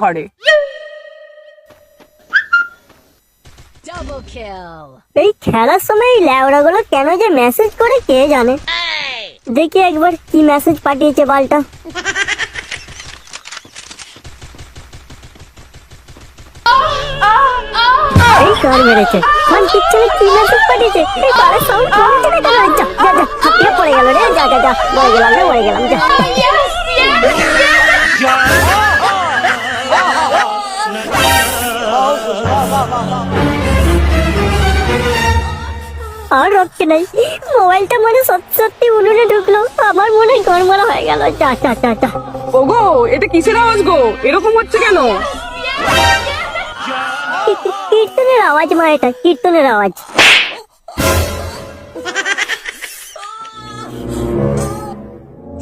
ঘরে। এই খেলার সময় এই ল্যাওড়া গুলো কেন যে মেসেজ করে কে জানে। দেখি একবার কি মেসেজ পাঠিয়েছে বালটা। এই কার মেরেছে কোন পিছনে কি মেসেজ পাঠিয়েছে। এই কারের সাউন্ড কমছে না কেন। যা যা যা হাতিয়ে পড়ে গেল রে। যা যা যা মরে গেলাম যা। আর রক্ষে নাই। মোবাইলটা মানে সত্যি সত্যি উনুনে ঢুকলো। আমার মনে গড়মড়া হয়ে গেল। যা যা যা যা। ওগো, এটা কিসের আওয়াজ গো? এরকম হচ্ছে কেন? কীর্তনের আওয়াজ মা, এটা কীর্তনের আওয়াজ।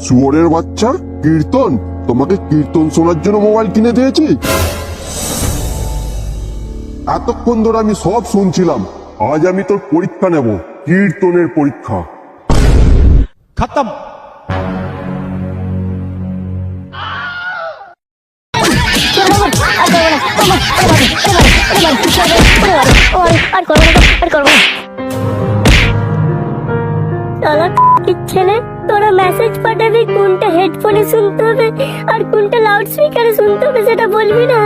শুয়োরের বাচ্চা, কীর্তন? তোমাকে কীর্তন শোনার জন্য মোবাইল কিনে দিয়েছি? এতক্ষণ ধরে আমি সব শুনছিলাম। আজ আমি তোর পরীক্ষা নেব, কীর্তনের পরীক্ষা। खत्म। ছেলে, তোরা মেসেজ পাঠাবি কোনটা হেডফোনে শুনতে হবে আর কোনটা লাউড স্পিকারে শুনতে হবে সেটা বলবি না?